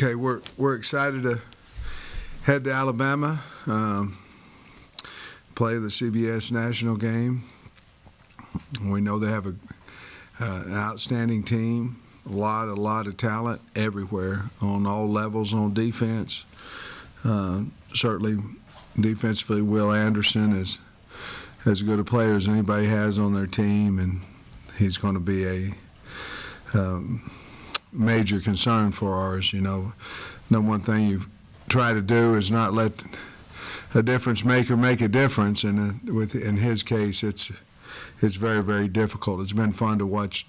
Okay, we're excited to head to Alabama, play the CBS national game. We know they have an outstanding team, a lot of talent everywhere on all levels on defense. Certainly, defensively, Will Anderson is as good a player as anybody has on their team, and he's going to be a major concern for ours. You know, number one thing you try to do is not let a difference maker make a difference, and in his case, it's very, very difficult. It's been fun to watch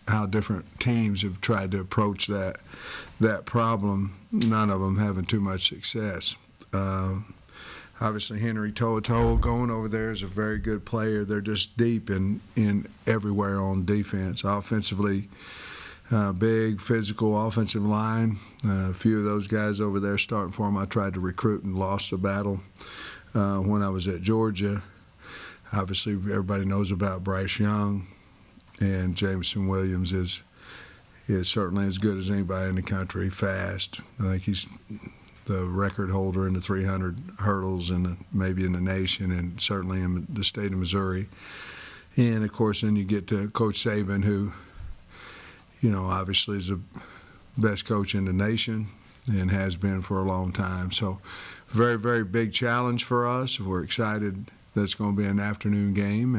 how different teams have tried to approach that problem. None of them having too much success. Obviously, Henry To'oTo'o going over there is a very good player. They're just deep in everywhere on defense. Offensively, big, physical offensive line. A few of those guys over there starting for them, I tried to recruit and lost the battle when I was at Georgia. Obviously, everybody knows about Bryce Young, and Jameson Williams is certainly as good as anybody in the country, fast. I think he's the record holder in the 300 hurdles maybe in the nation, and certainly in the state of Missouri. And, of course, then you get to Coach Saban, who, you know, obviously is the best coach in the nation and has been for a long time. So very, very big challenge for us. We're excited that's going to be an afternoon game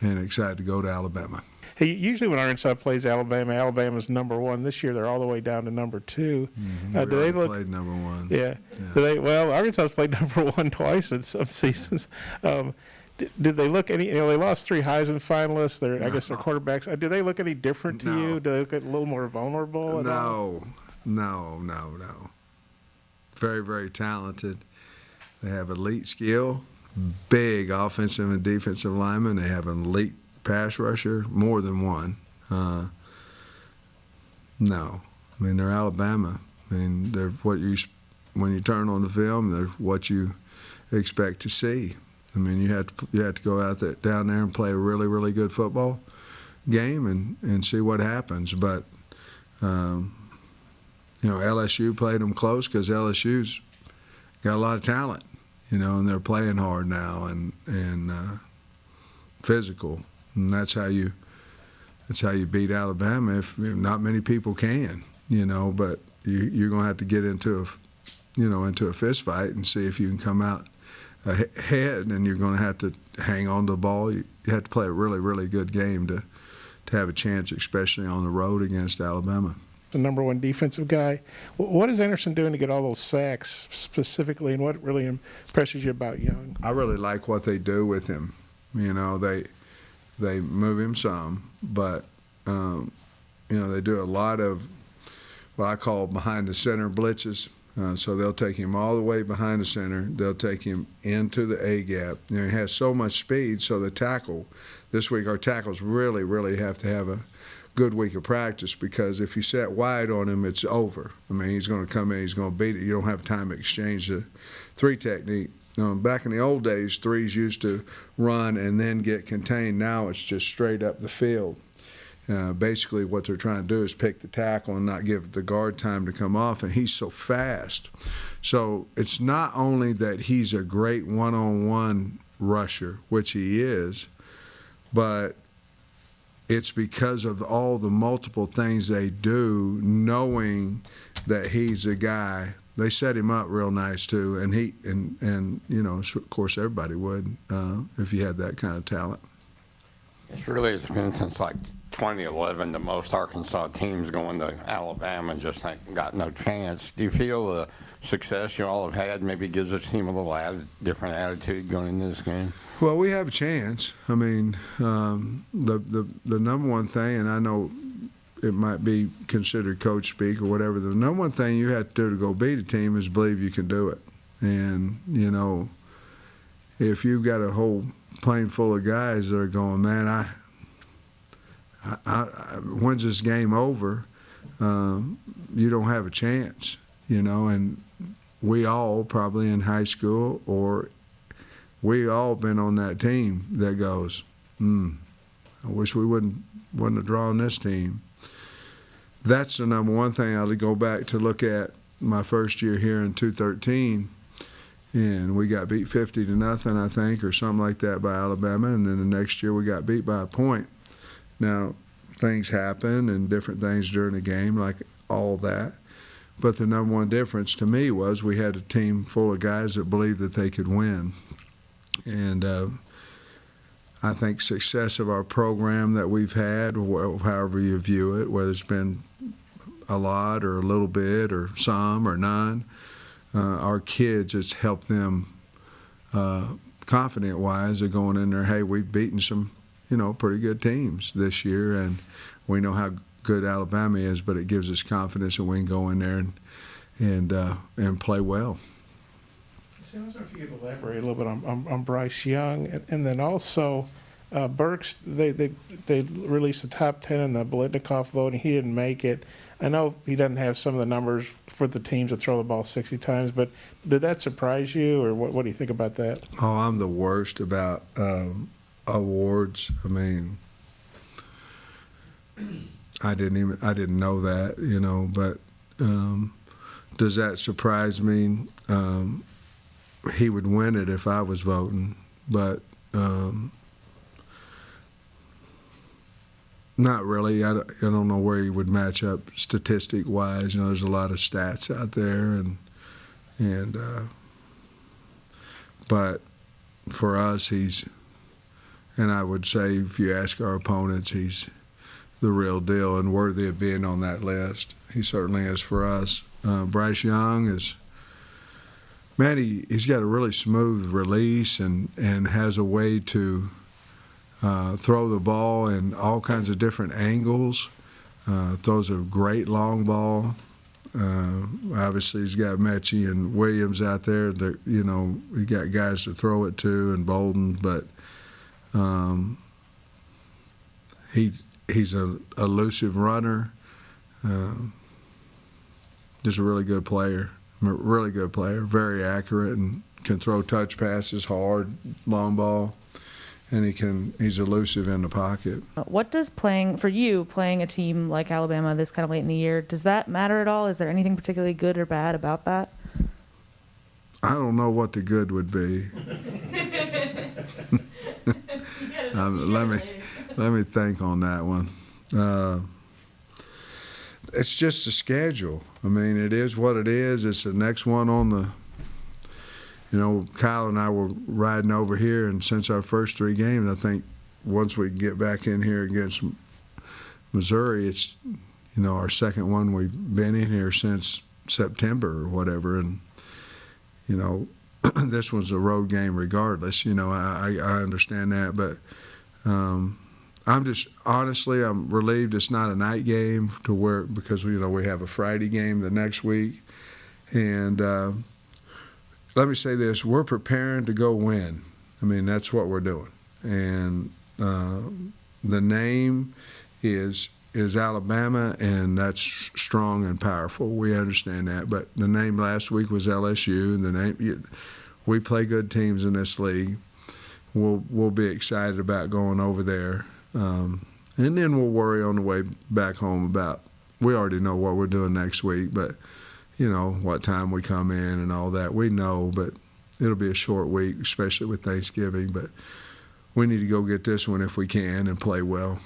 and excited to go to Alabama. Hey, usually when Arkansas plays Alabama, Alabama's number one. This year they're all the way down to number two. Mm-hmm. Do they look? Played number one. Yeah. Well, Arkansas's played number one twice in some seasons. Did they look any? You know, they lost 3 Heisman finalists. I guess their quarterbacks. Do they look any different to you? Do they look a little more vulnerable? No. Very, very talented. They have elite skill, big offensive and defensive linemen. They have an elite pass rusher, more than one. No, I mean, they're Alabama. I mean, they're when you turn on the film, they're what you expect to see. I mean, you have to go down there and play a really, really good football game and see what happens. But you know, LSU played them close because LSU's got a lot of talent, you know, and they're playing hard now and physical, and that's how you beat Alabama. If not many people can, you know, but you're going to have to get into a fist fight and see if you can come out ahead, and you're going to have to hang on to the ball. You have to play a really, really good game to have a chance, especially on the road against Alabama. The number one defensive guy. What is Anderson doing to get all those sacks specifically, and what really impresses you about Young? I really like what they do with him. You know, they move him some, but you know, they do a lot of what I call behind the center blitzes. So they'll take him all the way behind the center. They'll take him into the A gap. You know, he has so much speed. So the tackle this week, our tackles really, really have to have a good week of practice, because if you set wide on him, it's over. I mean, he's going to come in, he's going to beat it. You don't have time to exchange the 3 technique. Back in the old days, 3s used to run and then get contained. Now it's just straight up the field. Basically what they're trying to do is pick the tackle and not give the guard time to come off, and he's so fast. So it's not only that he's a great one-on-one rusher, which he is, but it's because of all the multiple things they do, knowing that he's a guy. They set him up real nice too, and you know, of course everybody would if you had that kind of talent. It really has been since like 2011 the most Arkansas teams going to Alabama and just got no chance. Do you feel the success you all have had maybe gives this team a little different attitude going into this game? Well, we have a chance. I mean, the number one thing, and I know it might be considered coach speak or whatever, the number one thing you have to do to go beat a team is believe you can do it. And, you know, if you've got a whole plane full of guys that are going, man, when's this game over? You don't have a chance, you know. And we all probably in high school, or we all been on that team that goes, I wish we wouldn't have drawn this team. that's the number one thing. I'll go back to look at my first year here in 2013, and we got beat 50-0, I think, or something like that by Alabama, and then the next year we got beat by a point. Now, things happen and different things during the game, like all that. But the number one difference to me was we had a team full of guys that believed that they could win. And I think success of our program that we've had, however you view it, whether it's been a lot or a little bit or some or none, our kids, it's helped them confident-wise of going in there, hey, we've beaten some, pretty good teams this year, and we know how good Alabama is, but it gives us confidence that we can go in there and play well. So I was wondering if you could elaborate a little bit on Bryce Young, and then also Burks. They released the top 10 in the Biletnikoff vote, and he didn't make it. I know he doesn't have some of the numbers for the teams that throw the ball 60 times, but did that surprise you, or what do you think about that? Oh, I'm the worst about awards. I mean, I didn't know that, but does that surprise me? He would win it if I was voting, but not really. I don't know where he would match up statistic-wise. There's a lot of stats out there, but for us, and I would say if you ask our opponents, he's the real deal and worthy of being on that list. He certainly is for us. Bryce Young is, man, he's got a really smooth release and has a way to throw the ball in all kinds of different angles. Throws a great long ball. Obviously, he's got Mechie and Williams out there. He got guys to throw it to, and Bolden, but he's an elusive runner. Just a really good player. Very accurate, and can throw touch passes hard, long ball, and he's elusive in the pocket. What does playing a team like Alabama this kind of late in the year, does that matter at all? Is there anything particularly good or bad about that? I don't know what the good would be. Let me think on that one. It's just a schedule. I mean, it is what it is. It's the next one on the. Kyle and I were riding over here, and since our first 3 games, I think once we get back in here against Missouri, it's our second one we've been in here since September or whatever, and this was a road game regardless. I understand that, but I'm relieved it's not a night game because we have a Friday game the next week, and let me say this: we're preparing to go win. I mean, that's what we're doing, and the name is Alabama, and that's strong and powerful. We understand that, but the name last week was LSU, and the name we play good teams in this league. We'll be excited about going over there. And then we'll worry on the way back home about, we already know what we're doing next week, but, what time we come in and all that. We know, but it'll be a short week, especially with Thanksgiving. But we need to go get this one if we can and play well.